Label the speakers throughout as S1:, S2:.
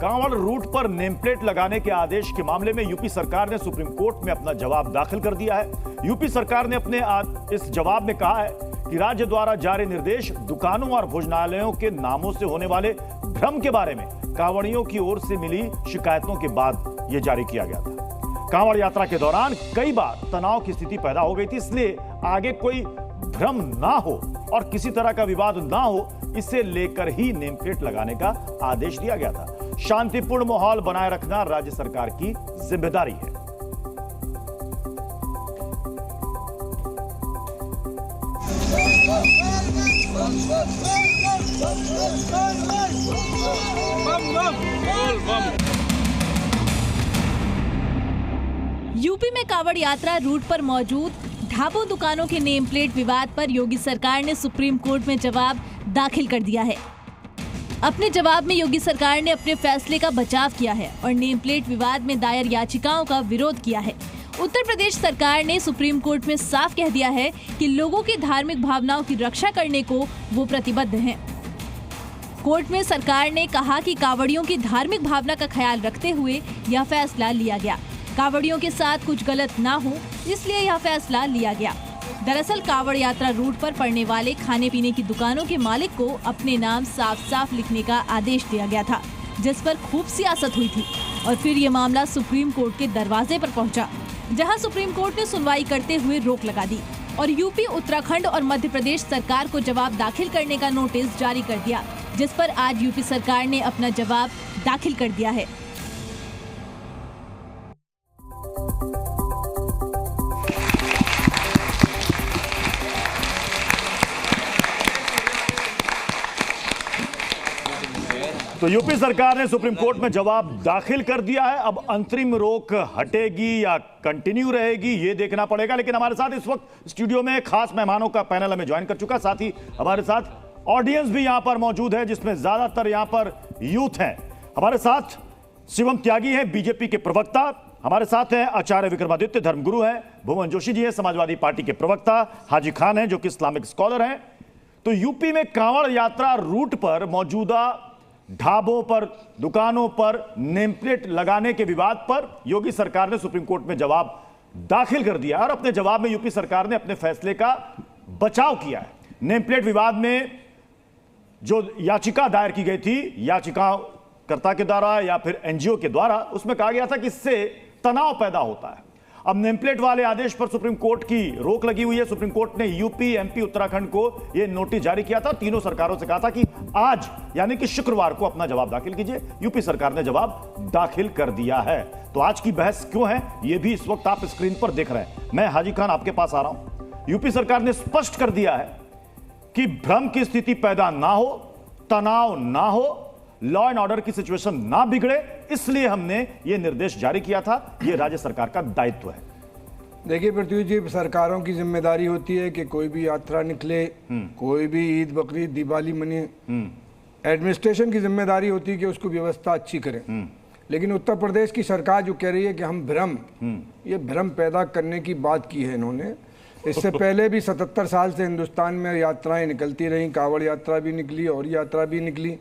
S1: Kanwar root पर name plate लगाने के आदेश के मामले में यूपी सरकार ने सुप्रीम कोर्ट में अपना जवाब दाखिल कर दिया है। यूपी सरकार ने अपने इस जवाब में कहा है कि राज्य द्वारा जारी निर्देश दुकानों और भोजनालयों के नामों से होने वाले भ्रम के बारे में कांवड़ियों की ओर से मिली शिकायतों के बाद यह जारी किया गया था। कांवड़ यात्रा के दौरान कई बार तनाव की स्थिति पैदा हो गई थी, इसलिए आगे कोई भ्रम ना हो और किसी तरह का विवाद ना हो, इसे लेकर ही नेम प्लेट लगाने का आदेश दिया गया था। शांतिपूर्ण माहौल बनाए रखना राज्य सरकार की जिम्मेदारी है।
S2: यूपी में कांवड़ यात्रा रूट पर मौजूद ढाबों दुकानों के नेम प्लेट विवाद पर योगी सरकार ने सुप्रीम कोर्ट में जवाब दाखिल कर दिया है। अपने जवाब में योगी सरकार ने अपने फैसले का बचाव किया है और नेम प्लेट विवाद में दायर याचिकाओं का विरोध किया है। उत्तर प्रदेश सरकार ने सुप्रीम कोर्ट में साफ कह दिया है कि लोगों की धार्मिक भावनाओं की रक्षा करने को वो प्रतिबद्ध हैं। कोर्ट में सरकार ने कहा कि कांवड़ियों की धार्मिक भावना का ख्याल रखते हुए यह फैसला लिया गया। कांवड़ियों के साथ कुछ गलत ना हो, इसलिए यह फैसला लिया गया। दरअसल कांवड़ यात्रा रूट पर पड़ने वाले खाने पीने की दुकानों के मालिक को अपने नाम साफ साफ लिखने का आदेश दिया गया था, जिस पर खूब सियासत हुई थी और फिर ये मामला सुप्रीम कोर्ट के दरवाजे पर पहुंचा, जहां सुप्रीम कोर्ट ने सुनवाई करते हुए रोक लगा दी और यूपी, उत्तराखंड और मध्य प्रदेश सरकार को जवाब दाखिल करने का नोटिस जारी कर दिया, जिस पर आज यूपी सरकार ने अपना जवाब दाखिल कर दिया है।
S1: तो यूपी सरकार ने सुप्रीम कोर्ट में जवाब दाखिल कर दिया है। अब अंतरिम रोक हटेगी या कंटिन्यू रहेगी, ये देखना पड़ेगा। लेकिन हमारे साथ इस वक्त स्टूडियो में खास मेहमानों का पैनल हमें ज्वाइन कर चुका, साथ ही हमारे साथ ऑडियंस भी यहां पर मौजूद है, जिसमें ज्यादातर यहां पर यूथ हैं। हमारे साथ शिवम त्यागी हैं, बीजेपी के प्रवक्ता। हमारे साथ हैं आचार्य विक्रमादित्य, धर्मगुरु हैं। भुवन जोशी जी हैं, समाजवादी पार्टी के प्रवक्ता। हाजी खान हैं, जो कि इस्लामिक स्कॉलर हैं। तो यूपी में कांवड़ यात्रा रूट पर मौजूदा ढाबों पर, दुकानों पर नेम प्लेट लगाने के विवाद पर योगी सरकार ने सुप्रीम कोर्ट में जवाब दाखिल कर दिया और अपने जवाब में यूपी सरकार ने अपने फैसले का बचाव किया है। नेम प्लेट विवाद में जो याचिका दायर की गई थी, याचिकाकर्ता के द्वारा या फिर एनजीओ के द्वारा, उसमें कहा गया था कि इससे तनाव पैदा होता है। अब नेम प्लेट वाले आदेश पर सुप्रीम कोर्ट की रोक लगी हुई है। सुप्रीम कोर्ट ने यूपी, एमपी, उत्तराखंड को यह नोटिस जारी किया था। तीनों सरकारों से कहा था कि आज यानी कि शुक्रवार को अपना जवाब दाखिल कीजिए। यूपी सरकार ने जवाब दाखिल कर दिया है। तो आज की बहस क्यों है, यह भी इस वक्त आप स्क्रीन पर देख रहे हैं। मैं हाजी खान आपके पास आ रहा हूं। यूपी सरकार ने स्पष्ट कर दिया है कि भ्रम की स्थिति पैदा ना हो, तनाव ना हो, लॉ एंड ऑर्डर की सिचुएशन ना बिगड़े, इसलिए हमने ये निर्देश जारी किया था। ये राज्य सरकार का दायित्व है।
S3: देखिए पृथ्वी जी, सरकारों की जिम्मेदारी होती है कि कोई भी यात्रा निकले, कोई भी ईद, बकरीद, दिवाली मने, एडमिनिस्ट्रेशन की जिम्मेदारी होती है कि उसको व्यवस्था अच्छी करें। लेकिन उत्तर प्रदेश की सरकार जो कह रही है कि हम ये भ्रम पैदा करने की बात की है इन्होंने। इससे पहले भी 77 साल से हिंदुस्तान में यात्राएं निकलती रहीं, कांवड़ यात्रा भी निकली और यात्रा भी निकली।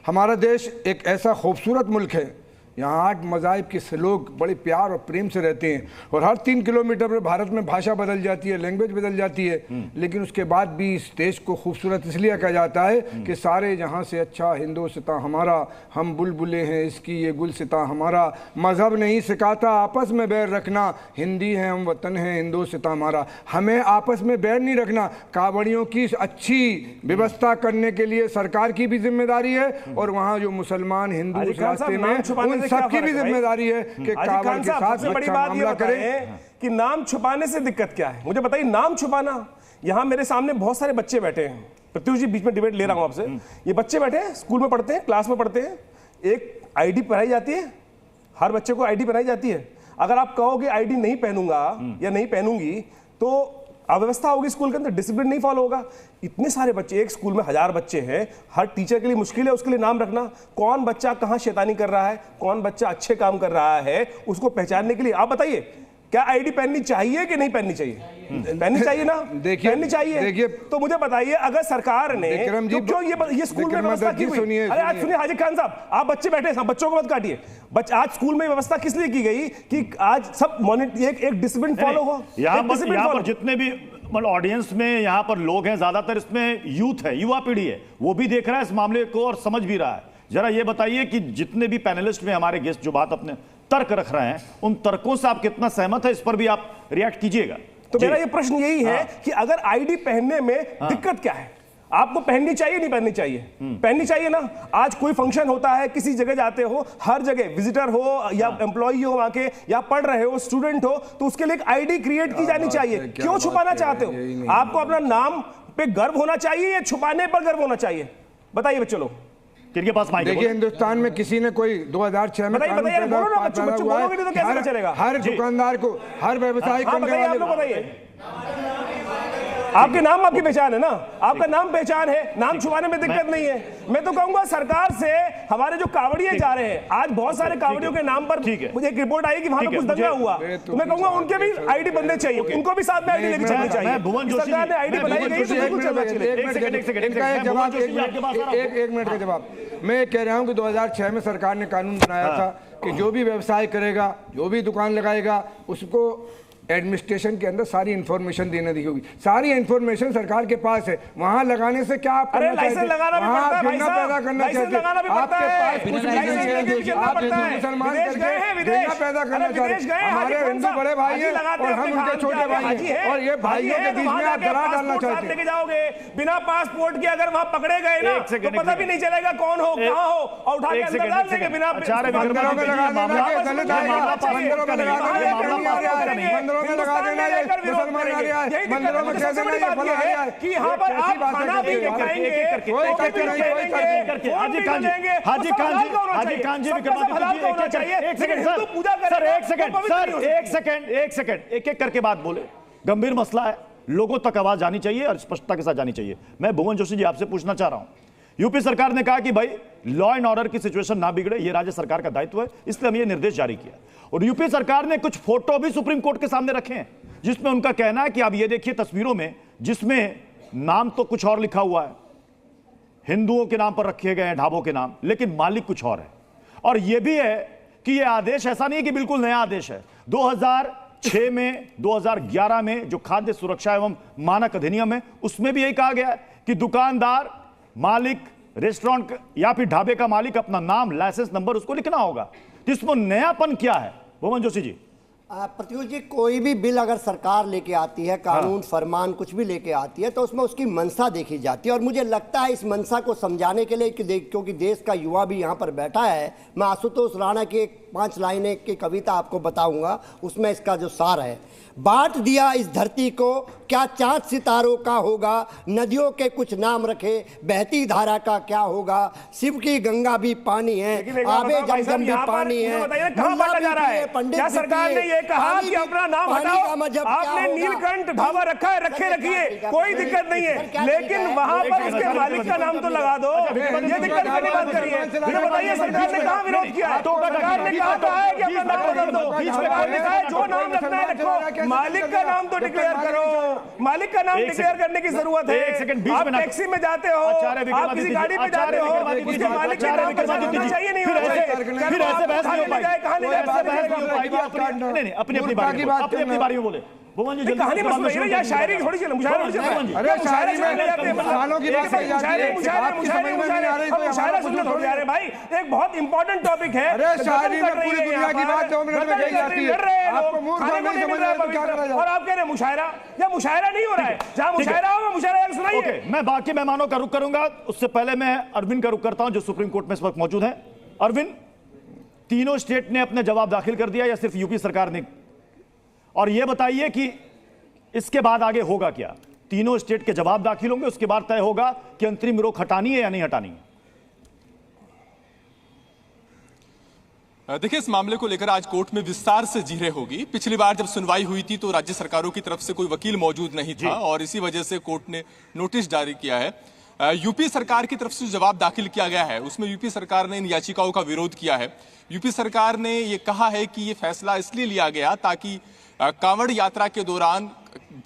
S3: हमारा देश एक ऐसा खूबसूरत मुल्क है, यहाँ 8 मज़ाहिब के लोग बड़े प्यार और प्रेम से रहते हैं और हर 3 किलोमीटर पर भारत में भाषा बदल जाती है, लैंग्वेज बदल जाती है, लेकिन उसके बाद भी इस देश को खूबसूरत इसलिए कहा जाता है कि सारे जहाँ से अच्छा हिंदुस्तान हमारा, हम बुलबुलें हैं इसकी ये गुलसिता हमारा, मज़हब नहीं सिखाता आपस में बैर रखना, हिंदी है हम वतन है हिंदुस्तान हमारा। हमें आपस में बैर नहीं रखना। कांवड़ियों की अच्छी व्यवस्था करने के लिए सरकार की भी जिम्मेदारी है और वहाँ जो मुसलमान हिंदू इस रास्ते में सबकी भी जिम्मेदारी है कि कांवड़ के साथ
S4: बड़ी बात ये करें कि नाम छुपाने से दिक्कत क्या है, मुझे बताइए। नाम छुपाना, यहां मेरे सामने बहुत सारे बच्चे बैठे हैं, पृथ्वी जी बीच में डिबेट ले रहा हूं आपसे। ये बच्चे बैठे हैं, स्कूल में पढ़ते हैं, क्लास में पढ़ते हैं, एक आईडी पढ़ाई जाती है, हर बच्चे को आईडी पढ़ाई जाती है। अगर आप कहोगे आईडी नहीं पहनूंगा या नहीं पहनूंगी तो अव्यवस्था होगी स्कूल के अंदर, डिसिप्लिन नहीं फॉलो होगा। इतने सारे बच्चे, एक स्कूल में 1000 बच्चे हैं, हर टीचर के लिए मुश्किल है उसके लिए नाम रखना। कौन बच्चा कहां शैतानी कर रहा है, कौन बच्चा अच्छे काम कर रहा है, उसको पहचानने के लिए आप बताइए। क्या आईडी पहननी चाहिए कि नहीं पहननी चाहिए? पहननी चाहिए ना?
S3: देखिए,
S4: पहननी चाहिए। तो मुझे बताइए, अगर सरकार ने
S3: विक्रम जी,
S4: तो क्यों ये स्कूल में व्यवस्था की हुई? अरे आज सुनिए हाजी खान साहब, आप बच्चे बैठे हैं, बच्चों को मत काटिए। आज स्कूल में व्यवस्था किस लिए की गई कि आज सब एक डिसिप्लिन फॉलो हो।
S1: यहाँ पर जितने भी मतलब ऑडियंस में यहाँ पर लोग हैं, ज्यादातर इसमें यूथ है, युवा पीढ़ी है, वो भी देख रहा है इस मामले को और समझ भी रहा है। जरा ये बताइए कि जितने भी पैनलिस्ट में हमारे गेस्ट जो बात अपने तर्क रख रहे हैं, उन तर्कों से आप कितना सहमत है, इस पर भी आप रिएक्ट कीजिएगा।
S4: तो मेरा ये प्रश्न यही है कि अगर आईडी पहनने में दिक्कत क्या है? आपको पहननी चाहिए नहीं पहननी चाहिए? पहननी चाहिए ना। आज कोई फंक्शन होता है, किसी जगह जाते हो, हर जगह विजिटर हो या एम्प्लॉई हो वहां के, या पढ़ रहे हो, स्टूडेंट हो, तो उसके लिए एक आईडी क्रिएट की जानी चाहिए। क्यों छुपाना चाहते हो? आपको अपना नाम पे गर्व होना चाहिए या छुपाने पर गर्व होना चाहिए? बताइए बच्चों लोग,
S1: किनके पास माइक है?
S3: देखिए, हिंदुस्तान में किसी ने कोई 2006 में कानून पैदा हुआ है, हर दुकानदार को, हर व्यवसाय करने वाले, आपके नाम आपकी पहचान है ना, आपका नाम पहचान है, नाम छुपाने में दिक्कत नहीं है। मैं तो कहूंगा सरकार से, हमारे जो कावड़िए जा रहे हैं, आज बहुत सारे कावड़ियों के नाम पर मुझे एक रिपोर्ट आई कि वहां पर कुछ दंगा हुआ, तो मैं कहूंगा उनके भी आईडी बनने चाहिए, उनको भी साथ में आईडी लेके चलनी चाहिए। सरकार ने आईडी बनाई गई, एक मिनट का जवाब। मैं कह रहा हूं कि 2006 में सरकार ने कानून बनाया था कि जो भी व्यवसाय करेगा, जो भी दुकान लगाएगा, उसको एडमिनिस्ट्रेशन के अंदर सारी इंफॉर्मेशन देने दी होगी। सारी इंफॉर्मेशन सरकार के पास है, वहां लगाने से क्या आप करना चाहते हैं? वहां भिन्नता पैदा करना चाहते हैं, आपके पास कुछ नहीं, आप हिंदू मुसलमान करके भिन्नता पैदा करना चाहते हैं। हमारे हिंदू बड़े भाई हैं और हम उनके छोटे भाई हैं, और ये भाइयों के बीच में आप दरार डालना चाहते हैं। जाओगे बिना पासपोर्ट के, अगर वहां पकड़े गए ना तो पता भी नहीं चलेगा कौन हो, कहां हो, और उठा के अंदर डाल देंगे बिना मंदिरों में लगा देना कि गलत आएगा, मंदिरों में लगा देना, में लगा देना, ये मुसलमान आ गया है, मंदिरों में कह देना, ये फला आ गया है कि यहाँ पर आप खाना भी खाएंगे, कोई करके नहीं, कोई करके। हाजी खान जी, हाजी खान जी, हाजी खान जी, एक सेकंड, एक करके बात बोले। गंभीर मसला है, लोगों तक आवाज जानी चाहिए और स्पष्टता के साथ जानी चाहिए। मैं भुवन जोशी जी आपसे पूछना चाह रहा हूं, यूपी सरकार ने कहा कि भाई लॉ एंड ऑर्डर की सिचुएशन ना बिगड़े, ये राज्य सरकार का दायित्व है, इसलिए हम ये निर्देश जारी किया। और यूपी सरकार ने कुछ फोटो भी सुप्रीम कोर्ट के सामने रखे हैं, जिसमें उनका कहना है कि आप ये देखिए तस्वीरों में, जिसमें नाम तो कुछ और लिखा हुआ है, हिंदुओं के नाम पर रखे गए हैं ढाबों के नाम, लेकिन मालिक कुछ और है। और यह भी है कि यह आदेश ऐसा नहीं है कि बिल्कुल नया आदेश है। 2006 में, 2011 में जो खाद्य सुरक्षा एवं मानक अधिनियम है, उसमें भी यही कहा गया है कि दुकानदार, मालिक, रेस्टोरेंट या फिर ढाबे का मालिक अपना नाम, लाइसेंस नंबर उसको लिखना होगा। तो इसमें नयापन क्या है भुवन जोशी जी?
S5: प्रत्युष जी, कोई भी बिल अगर सरकार लेके आती है, कानून फरमान कुछ भी लेके आती है, तो उसमें उसकी मंशा देखी जाती है। और मुझे लगता है इस मंशा को समझाने के लिए कि क्योंकि देश का युवा भी यहाँ पर बैठा है, मैं आशुतोष राणा की एक 5 लाइनें की कविता आपको बताऊंगा, उसमें इसका जो सार है। बांट दिया इस धरती को, क्या चांद सितारों का होगा, नदियों के कुछ नाम रखे, बहती धारा का क्या होगा, शिव की गंगा भी पानी है, आबे जमजम भी पानी है।
S4: क्या सरकार ने ये कहा कि अपना नाम हटाओ? आपने नीलकंठ ढाबा रखा है, रखिए, कोई दिक्कत नहीं है, लेकिन वहां पर उसके मालिक का नाम तो लगा दो। ये दिक्कत की बात करिए, बताइए सरकार ने कहा विरोध किया? सरकार ने कहा है कि अपना नाम बदल दो, सरकार ने कहा जो नाम रखना है रखो, मालिक का नाम तो डिक्लेयर करो, मालिक का नाम डिक्लेयर करने की जरूरत है। आप टैक्सी में जाते हो, आप किसी गाड़ी में जाते हो, उसके मालिक का नाम होना चाहिए, नहीं होना चाहिए?
S1: फिर ऐसे बहस नहीं हो पाएगी। नहीं, अपनी बारी में बोले भुवन जी,
S4: कहानी मत सुनाइए यार, शायरी थोड़ी चले, मुशायरा थोड़ी चले।
S3: अरे शायरी में सालों की बात कही जाती है, आपकी समझ में नहीं आ रही तो
S4: मुशायरा सुनने थोड़ी आ रहे भाई, एक बहुत इंपॉर्टेंट टॉपिक है।
S3: अरे शायरी में पूरी दुनिया की बात 2 मिनट में कही जाती है, आपको मूर्ख नहीं समझ रहा तो क्या करा जाए?
S4: और आप कह रहे हैं मुशायरा, या मुशायरा नहीं हो रहा है? जहां मुशायरा होगा मुशायरा सुनाइए।
S1: मैं बाकी मेहमानों का रुख करूंगा, उससे पहले मैं अरविंद का रुख करता हूं जो सुप्रीम कोर्ट में इस वक्त मौजूद है। अरविंद, तीनों स्टेट ने अपने जवाब दाखिल कर दिया या सिर्फ यूपी सरकार ने? और यह बताइए कि इसके बाद आगे होगा क्या? तीनों स्टेट के जवाब दाखिल होंगे, उसके बाद तय होगा कि अंतरिम रोक हटानी है या नहीं हटानी है।
S6: देखिए, इस मामले को लेकर आज कोर्ट में विस्तार से जीरे होगी। पिछली बार जब सुनवाई हुई थी तो राज्य सरकारों की तरफ से कोई वकील मौजूद नहीं था और इसी वजह से कोर्ट ने नोटिस जारी किया है। यूपी सरकार की तरफ से जो जवाब दाखिल किया गया है उसमें यूपी सरकार ने इन याचिकाओं का विरोध किया है। यूपी सरकार ने ये कहा है कि ये फैसला इसलिए लिया गया ताकि कांवड़ यात्रा के दौरान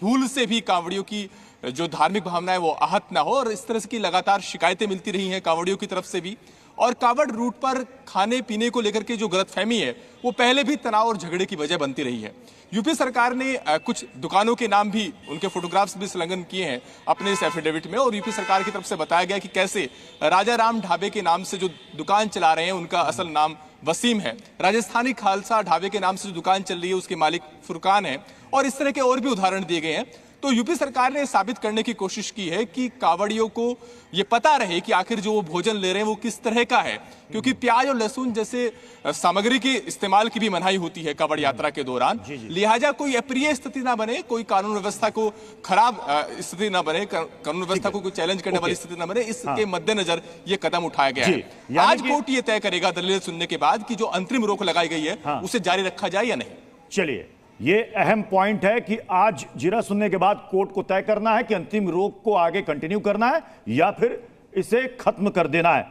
S6: भूल से भी कांवड़ियों की जो धार्मिक भावनाएं वो आहत ना हो, और इस तरह की लगातार शिकायतें मिलती रही हैं कांवड़ियों की तरफ से भी। और कांवड़ रूट पर खाने पीने को लेकर के जो गलतफहमी है वो पहले भी तनाव और झगड़े की वजह बनती रही है। यूपी सरकार ने कुछ दुकानों के नाम भी, उनके फोटोग्राफ्स भी संलग्न किए हैं अपने इस एफिडेविट में, और यूपी सरकार की तरफ से बताया गया कि कैसे राजा राम ढाबे के नाम से जो दुकान चला रहे हैं उनका असल नाम वसीम है, राजस्थानी खालसा ढाबे के नाम से जो दुकान चल रही है उसके मालिक फुरकान है, और इस तरह के और भी उदाहरण दिए गए हैं। तो यूपी सरकार ने साबित करने की कोशिश की है कि कांवड़ियों को ये पता रहे कि आखिर जो वो भोजन ले रहे हैं वो किस तरह का है, क्योंकि प्याज और लहसुन जैसे सामग्री के इस्तेमाल की भी मनाही होती है कांवड़ यात्रा के दौरान। लिहाजा कोई अप्रिय स्थिति ना बने, कोई कानून व्यवस्था को खराब स्थिति ना बने, कानून व्यवस्था को कोई चैलेंज करने वाली स्थिति ना बने, इसके मद्देनजर ये कदम उठाया गया है। आज कोर्ट ये तय करेगा दलील सुनने के बाद कि जो अंतरिम रोक लगाई गई है उसे जारी रखा जाए या नहीं।
S1: चलिए, ये अहम पॉइंट है कि आज जिरा सुनने के बाद कोर्ट को तय करना है कि अंतिम रोक को आगे कंटिन्यू करना है या फिर इसे खत्म कर देना है।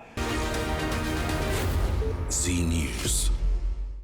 S7: जी न्यूज़।